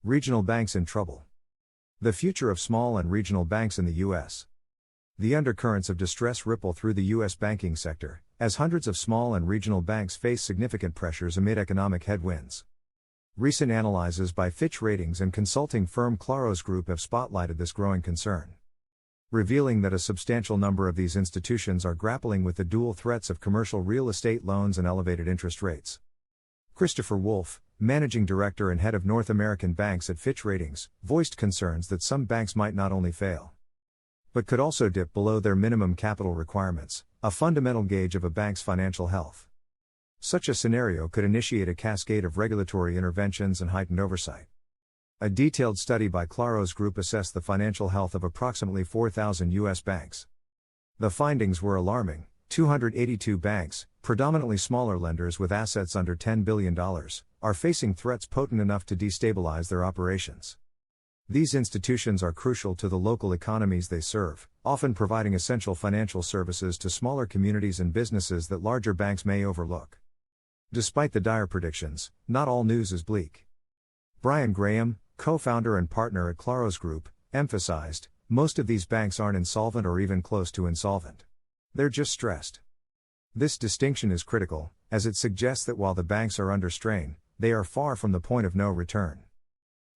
Regional banks in trouble. The future of small and regional banks in the U.S. The undercurrents of distress ripple through the U.S. banking sector, as hundreds of small and regional banks face significant pressures amid economic headwinds. Recent analyses by Fitch Ratings and consulting firm Claros Group have spotlighted this growing concern, revealing that a substantial number of these institutions are grappling with the dual threats of commercial real estate loans and elevated interest rates. Christopher Wolfe, managing director and head of North American banks at Fitch Ratings, voiced concerns that some banks might not only fail, but could also dip below their minimum capital requirements, a fundamental gauge of a bank's financial health. Such a scenario could initiate a cascade of regulatory interventions and heightened oversight. A detailed study by Claros Group assessed the financial health of approximately 4,000 U.S. banks. The findings were alarming. 282 banks, predominantly smaller lenders with assets under $10 billion, are facing threats potent enough to destabilize their operations. These institutions are crucial to the local economies they serve, often providing essential financial services to smaller communities and businesses that larger banks may overlook. Despite the dire predictions, not all news is bleak. Brian Graham, co-founder and partner at Claros Group, emphasized, most of these banks aren't insolvent or even close to insolvent. They're just stressed. This distinction is critical, as it suggests that while the banks are under strain, they are far from the point of no return.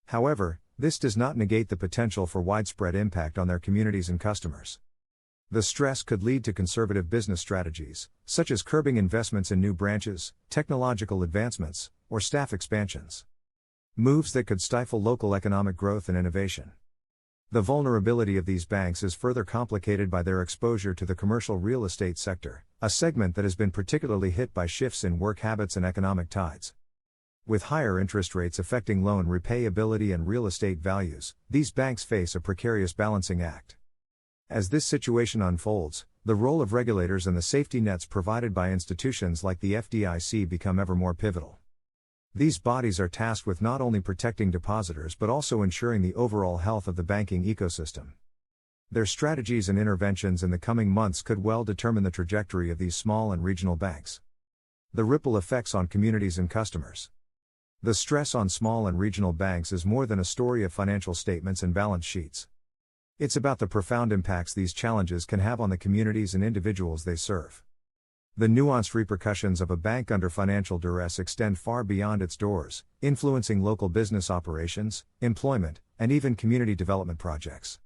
However, this does not negate the potential for widespread impact on their communities and customers. The stress could lead to conservative business strategies, such as curbing investments in new branches, technological advancements, or staff expansions. Moves that could stifle local economic growth and innovation. The vulnerability of these banks is further complicated by their exposure to the commercial real estate sector, a segment that has been particularly hit by shifts in work habits and economic tides. With higher interest rates affecting loan repayability and real estate values, these banks face a precarious balancing act. As this situation unfolds, the role of regulators and the safety nets provided by institutions like the FDIC become ever more pivotal. These bodies are tasked with not only protecting depositors but also ensuring the overall health of the banking ecosystem. Their strategies and interventions in the coming months could well determine the trajectory of these small and regional banks. The ripple effects on communities and customers. The stress on small and regional banks is more than a story of financial statements and balance sheets. It's about the profound impacts these challenges can have on the communities and individuals they serve. The nuanced repercussions of a bank under financial duress extend far beyond its doors, influencing local business operations, employment, and even community development projects.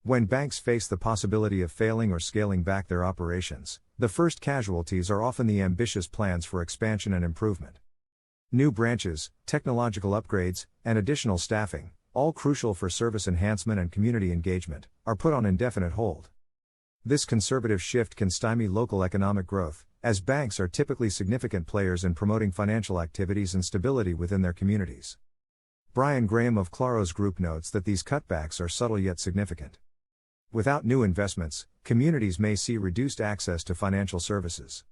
When banks face the possibility of failing or scaling back their operations, the first casualties are often the ambitious plans for expansion and improvement. New branches, technological upgrades, and additional staffing, all crucial for service enhancement and community engagement, are put on indefinite hold. This conservative shift can stymie local economic growth, as banks are typically significant players in promoting financial activities and stability within their communities. Brian Graham of Claros Group notes that these cutbacks are subtle yet significant. Without new investments, communities may see reduced access to financial services,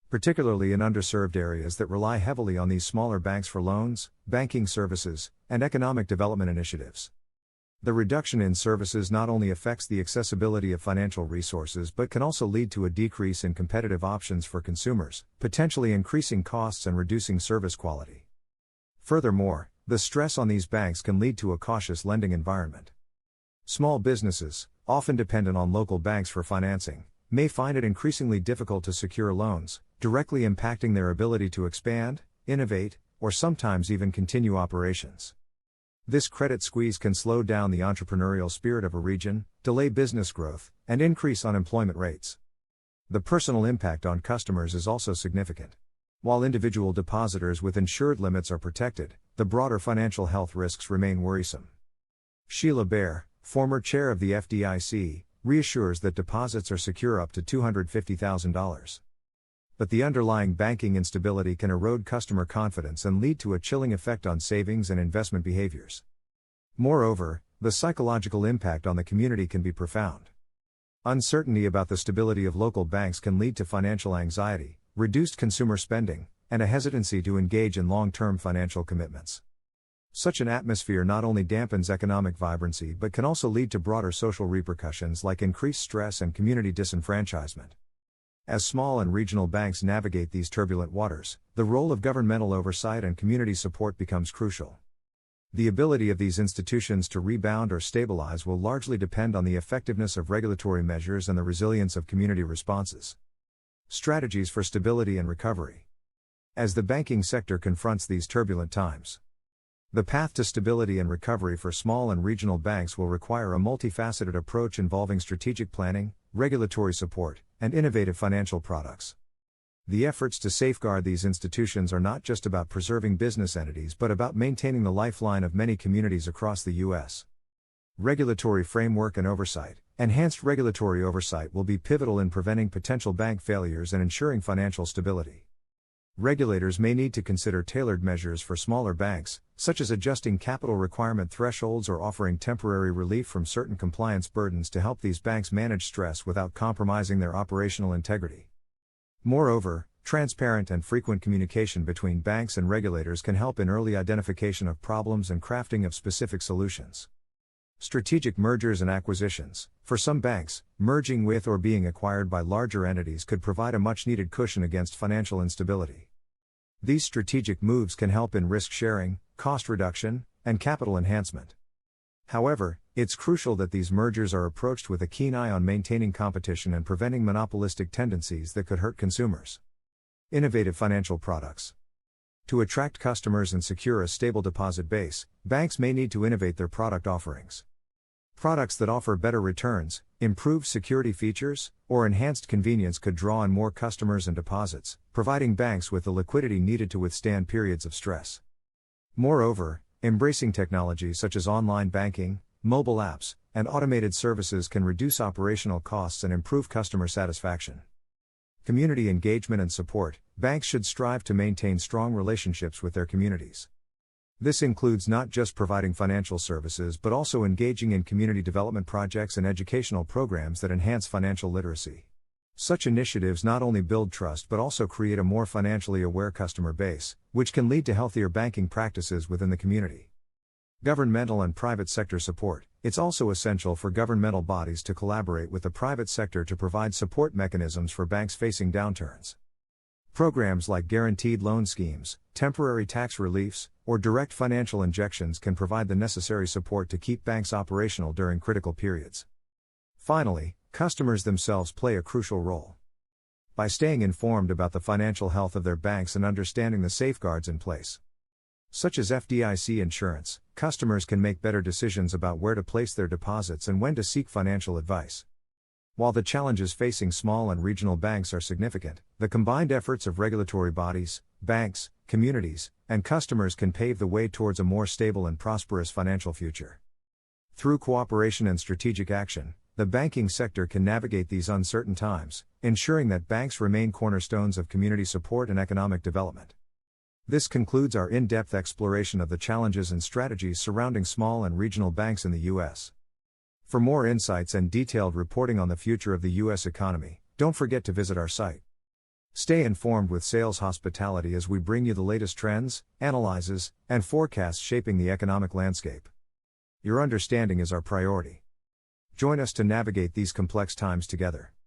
particularly in underserved areas that rely heavily on these smaller banks for loans, banking services, and economic development initiatives. The reduction in services not only affects the accessibility of financial resources but can also lead to a decrease in competitive options for consumers, potentially increasing costs and reducing service quality. Furthermore, the stress on these banks can lead to a cautious lending environment. Small businesses, often dependent on local banks for financing, may find it increasingly difficult to secure loans, directly impacting their ability to expand, innovate, or sometimes even continue operations. This credit squeeze can slow down the entrepreneurial spirit of a region, delay business growth, and increase unemployment rates. The personal impact on customers is also significant. While individual depositors with insured limits are protected, the broader financial health risks remain worrisome. Sheila Bair, former chair of the FDIC, reassures that deposits are secure up to $250,000. But the underlying banking instability can erode customer confidence and lead to a chilling effect on savings and investment behaviors. Moreover, the psychological impact on the community can be profound. Uncertainty about the stability of local banks can lead to financial anxiety, reduced consumer spending, and a hesitancy to engage in long-term financial commitments. Such an atmosphere not only dampens economic vibrancy but can also lead to broader social repercussions like increased stress and community disenfranchisement. As small and regional banks navigate these turbulent waters, the role of governmental oversight and community support becomes crucial. The ability of these institutions to rebound or stabilize will largely depend on the effectiveness of regulatory measures and the resilience of community responses. Strategies for stability and recovery. As the banking sector confronts these turbulent times, the path to stability and recovery for small and regional banks will require a multifaceted approach involving strategic planning, regulatory support, and innovative financial products. The efforts to safeguard these institutions are not just about preserving business entities but about maintaining the lifeline of many communities across the U.S. Regulatory framework and oversight. Enhanced regulatory oversight will be pivotal in preventing potential bank failures and ensuring financial stability. Regulators may need to consider tailored measures for smaller banks, such as adjusting capital requirement thresholds or offering temporary relief from certain compliance burdens to help these banks manage stress without compromising their operational integrity. Moreover, transparent and frequent communication between banks and regulators can help in early identification of problems and crafting of specific solutions. Strategic mergers and acquisitions. For some banks, merging with or being acquired by larger entities could provide a much-needed cushion against financial instability. These strategic moves can help in risk sharing, cost reduction, and capital enhancement. However, it's crucial that these mergers are approached with a keen eye on maintaining competition and preventing monopolistic tendencies that could hurt consumers. Innovative financial products. To attract customers and secure a stable deposit base, banks may need to innovate their product offerings. Products that offer better returns, improved security features, or enhanced convenience could draw in more customers and deposits, providing banks with the liquidity needed to withstand periods of stress. Moreover, embracing technology such as online banking, mobile apps, and automated services can reduce operational costs and improve customer satisfaction. Community engagement and support. Banks should strive to maintain strong relationships with their communities. This includes not just providing financial services but also engaging in community development projects and educational programs that enhance financial literacy. Such initiatives not only build trust but also create a more financially aware customer base, which can lead to healthier banking practices within the community. Governmental and private sector support. It's also essential for governmental bodies to collaborate with the private sector to provide support mechanisms for banks facing downturns. Programs like guaranteed loan schemes, temporary tax reliefs, or direct financial injections can provide the necessary support to keep banks operational during critical periods. Finally, customers themselves play a crucial role. By staying informed about the financial health of their banks and understanding the safeguards in place, such as FDIC insurance, customers can make better decisions about where to place their deposits and when to seek financial advice. While the challenges facing small and regional banks are significant, the combined efforts of regulatory bodies, banks, communities, and customers can pave the way towards a more stable and prosperous financial future. Through cooperation and strategic action, the banking sector can navigate these uncertain times, ensuring that banks remain cornerstones of community support and economic development. This concludes our in-depth exploration of the challenges and strategies surrounding small and regional banks in the U.S. For more insights and detailed reporting on the future of the U.S. economy, don't forget to visit our site. Stay informed with Sales Hospitality as we bring you the latest trends, analyses, and forecasts shaping the economic landscape. Your understanding is our priority. Join us to navigate these complex times together.